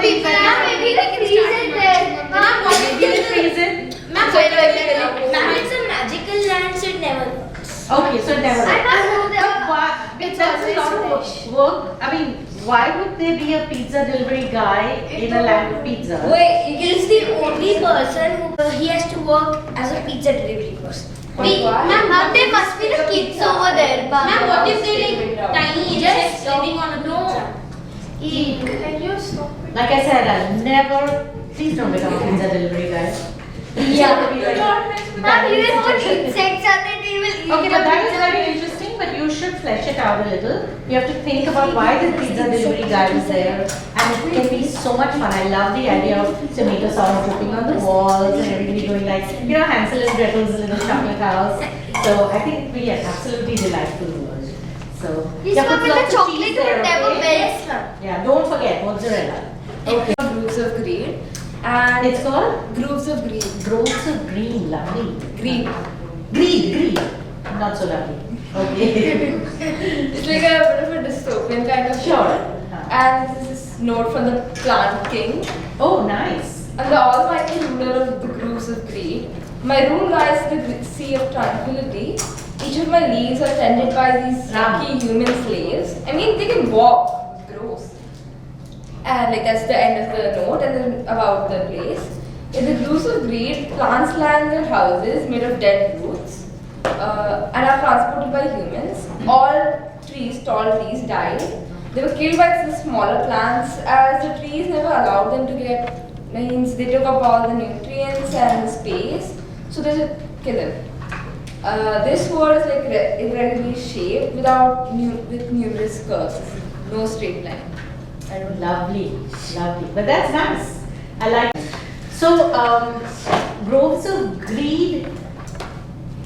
things that Maybe we can freeze it there. Ma'am, what if you freeze it. Ma'am, it's a magical land, so it never works. Okay, so it never. I must know But why? That's a lot of work. I mean, why would there be a pizza delivery guy in a land of pizza? Wait, he's the only person who he has to work as a pizza delivery person. Ma'am, there must be the kids over there. Ma'am, what if they like tiny insects living on a pizza? Can you stop it? Like I said, I'll never. Please don't become a pizza delivery guy. Yeah. Ma'am, you will put insects on it, he will eat. Okay, but that is very interesting, but you should flesh it out a little. You have to think about why the pizza delivery guy was there, and it can be so much fun. I love the idea of tomato sauce dripping on the walls and everybody going like, Hansel and Gretel's little chocolate house. So I think it will be an absolutely delightful world. So, This yeah, one put with lots the of chocolate cheese there, would never okay? melt. Yeah, don't forget mozzarella. Okay. Groups of green. And It's called Grooves of green. Groves of Green, lovely. Green. Green. Not so lovely. Okay. It's like a bit of a dystopian kind of Sure. And this is note from the plant king. Oh, nice. And the almighty ruler of the grooves of greed. My rule lies in the sea of tranquility. Each of my leaves are tended by these lucky human slaves. I mean, they can walk. Gross. And like that's the end of the note, and then about the place. In the grooves of greed, plants, lands, and houses made of dead roots and are transported by humans. All trees, tall trees, died. They were killed by the smaller plants as the trees never allowed them to get, means they took up all the nutrients and the space, so they should kill them. This world is like irregularly shaped with numerous curves, no straight line. I don't know. Lovely. But that's nice. I like it. So, groves of greed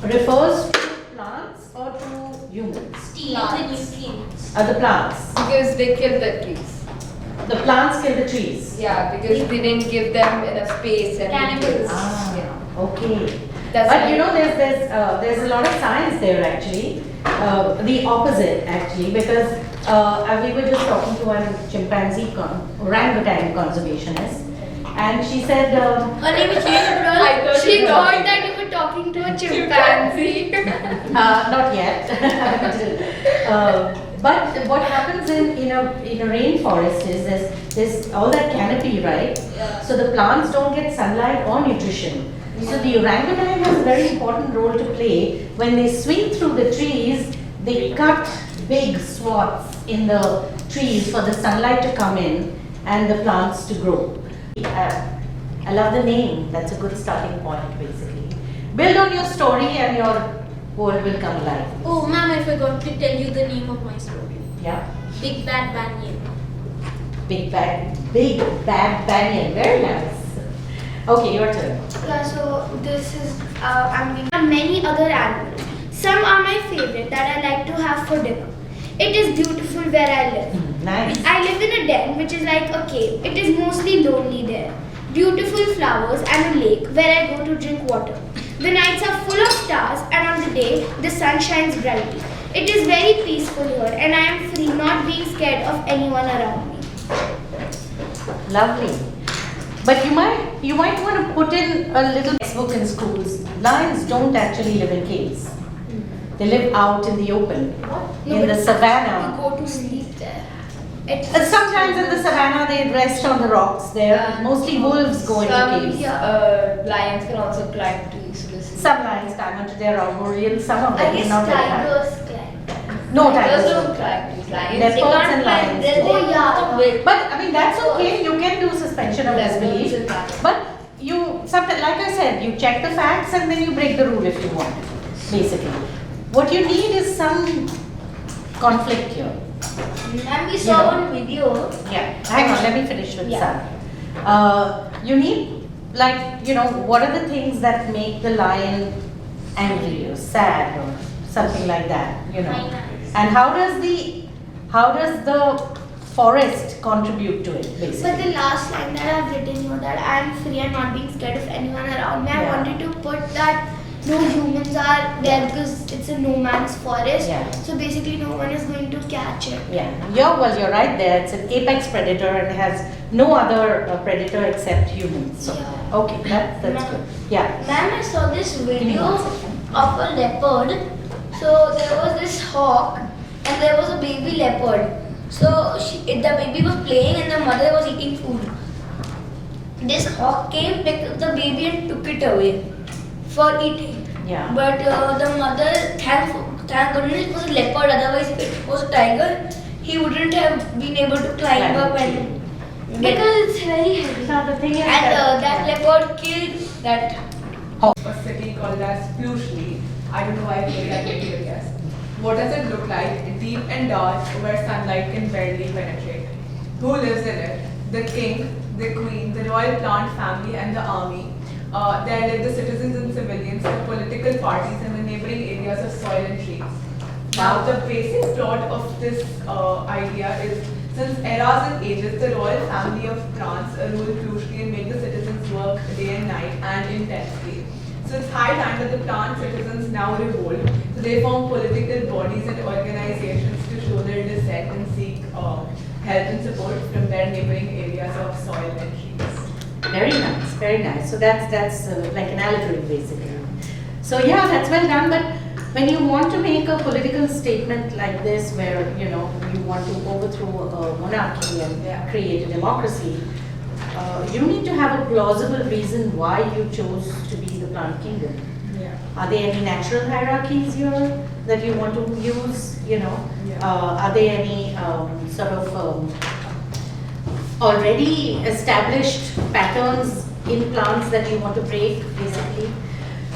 refers to plants or to humans? Stealing the nutrients. The plants. Because they killed the trees. The plants kill the trees. Yeah, because they didn't give them enough space and Cannibals. Yeah. Okay. That's But why- you know, there's a lot of science there actually. The opposite actually, because we were just talking to one chimpanzee orangutan conservationist, and she said, Her name is Jane. She thought that you were talking to a chimpanzee. not yet. But what happens in a rainforest is there's all that canopy, right? Yeah. So the plants don't get sunlight or nutrition. So the orangutan has a very important role to play. When they swing through the trees, they cut big swaths in the trees for the sunlight to come in and the plants to grow. I love the name. That's a good starting point, basically. Build on your story and your world will come alive. Oh, ma'am, I forgot to tell you the name of my story. Yeah. Big Bad Banyan. Big bad banyan. Very nice. Okay, your turn. Yeah, so this is, there are many other animals. Some are my favorite that I like to have for dinner. It is beautiful where I live. Nice. I live in a den which is like a cave. It is mostly lonely there. Beautiful flowers and a lake where I go to drink water. The nights are full of stars and on the day the sun shines brightly. It is very peaceful here and I am free, not being scared of anyone around me. Lovely. But you might want to put in a little textbook in schools. Lions don't actually live in caves. They live out in the open, in the savannah. We go to sleep there. Sometimes in the savannah they rest on the rocks. There, mostly wolves go into caves. Lions can also climb trees. So this is Some lions climb onto their arboreal. Some of them I guess not very high. tigers climb. No tigers tigers don't don't climb. climb trees. Lions. Leopards and lions. Oh yeah. But I mean that's okay. You can do suspension of disbelief. But you sometimes, like I said, you check the facts and then you break the rule if you want. Basically, what you need is some conflict here. And we saw one video. Yeah, hang on, let me finish with Yeah. Sun. You need, like, what are the things that make the lion angry or sad or something like that, And how does the forest contribute to it, But basically? the last line that I've written here, that I am free and not being scared of anyone around me, I Yeah. wanted to put that no humans are there because it's a no man's forest. Yeah. So basically no one is going to catch it. Yeah, you're right there. It's an apex predator and has no other predator except humans. So, Yeah. okay, that's good. Yeah. Ma'am, I saw this Give me video 1 second. of a leopard. So there was this hawk and there was a baby leopard. So the baby was playing and the mother was eating food. This hawk came, picked up the baby and took it away for eating. Yeah. But the mother, thank goodness it was a leopard, otherwise if it was a tiger, he wouldn't have been able to climb up and because it's very heavy. Now the thing is And that leopard killed that. A city called as Plushly. I don't know why I played that video, yes. What does it look like? Deep and dark, where sunlight can barely penetrate. Who lives in it? The king, the queen, the royal plant family, and the army. There live the citizens and civilians, the political parties, and the neighboring areas of soil and trees. Now, the basic plot of this idea is, since eras and ages, the royal family of France rule Plushly and make the citizens work day and night and intensely. So it's high time that the plant citizens now revolt. So they form political bodies and organizations to show their dissent and seek help and support from their neighboring areas of soil and trees. Very nice, very nice. So that's like an allegory, basically. So yeah, that's well done. But when you want to make a political statement like this, where you want to overthrow a monarchy and create a democracy, you need to have a plausible reason why you chose to be the plant kingdom. Yeah. Are there any natural hierarchies here that you want to use? Are there any sort of already established patterns in plants that you want to break, basically?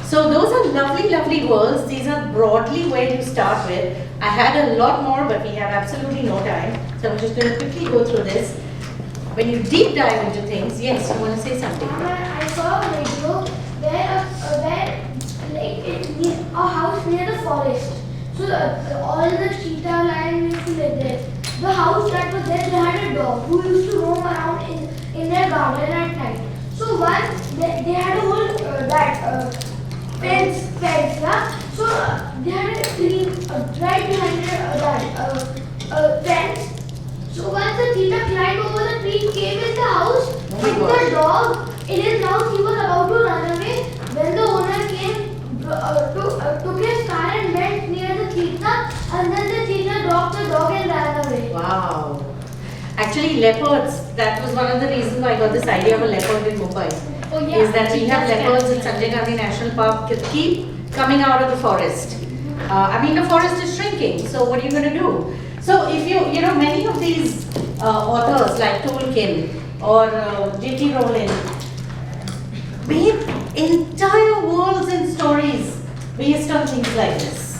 So those are lovely, lovely worlds. These are broadly where you start with. I had a lot more, but we have absolutely no time. So I'm just going to quickly go through this. When you deep dive into things, yes, you want to say something? I saw a video where a house near the forest. So all the cheetah lions used to live there. The house that was there, they had a dog who used to roam around in their garden at night. So once they had a whole fence, yeah. So they had a tree right behind that fence. So once the cheetah climbed over the tree, came in the house, took the dog in his mouth, he was about to run away. When the owner came, took his car and went near the cheetah, and then the cheetah dropped the dog and ran away. Wow. Actually, leopards, that was one of the reasons why I got this idea of a leopard in Mumbai. Oh, yeah. Is that we have leopards in Sanjay Gandhi National Park keep coming out of the forest. The forest is shrinking, so what are you going to do? So if many of these authors like Tolkien or J.K. Rowling made entire worlds and stories based on things like this.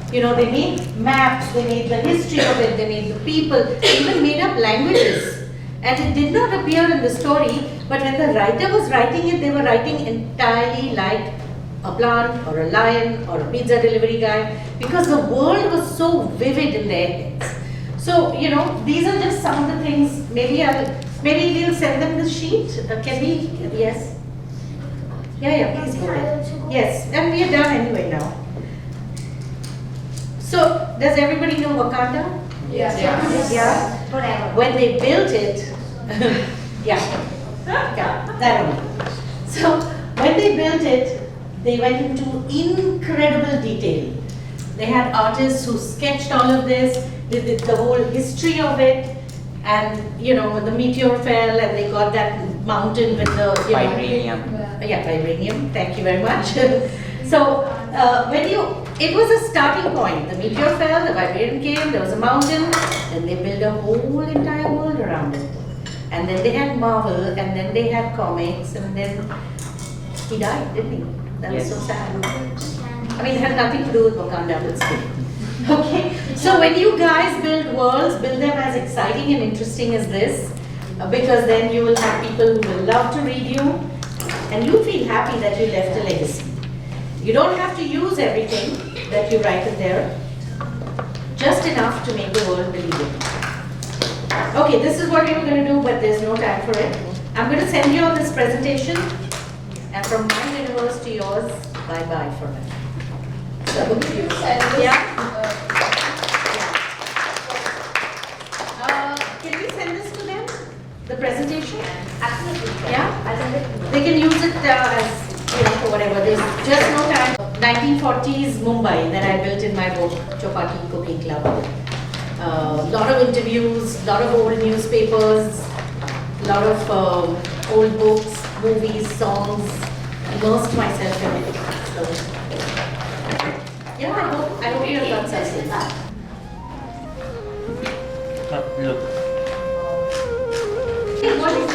They made maps, they made the history of it, they made the people, they even made up languages. And it did not appear in the story, but when the writer was writing it, they were writing entirely like a plant or a lion or a pizza delivery guy, because the world was so vivid in their heads. So, these are just some of the things. Maybe we'll send them the sheet. Can we? Yes. Yeah, please go ahead. Yes, and we are done anyway now. So, does everybody know Wakanda? Yes. Yeah. Forever. When they built it, yeah, that one. So, when they built it, they went into incredible detail. They had artists who sketched all of this, they did the whole history of it, and when the meteor fell and they got that mountain with the Vibranium. Vibranium. Thank you very much. So it was a starting point. The meteor fell, the vibranium came, there was a mountain, then they built a whole entire world around it. And then they had Marvel, and then they had comics, and then he died, didn't he? That was so sad. It had nothing to do with Wakanda, but still. Okay, so when you guys build worlds, build them as exciting and interesting as this, because then you will have people who will love to read you, and you feel happy that you left a legacy. You don't have to use everything that you write in there, just enough to make the world believable. Okay, this is what we were going to do, but there's no time for it. I'm going to send you all this presentation, and from my universe to yours, bye-bye for now. So, yeah. Can we send this to them? The presentation? Absolutely. Yeah? I'll send it. They can use it as, for whatever. There's just no time. 1940s Mumbai that I built in my book, Chopati Cooking Club. Lot of interviews, lot of old newspapers, lot of old books, movies, songs. Immersed myself in it. So, yeah, I hope you have got something. Look. What is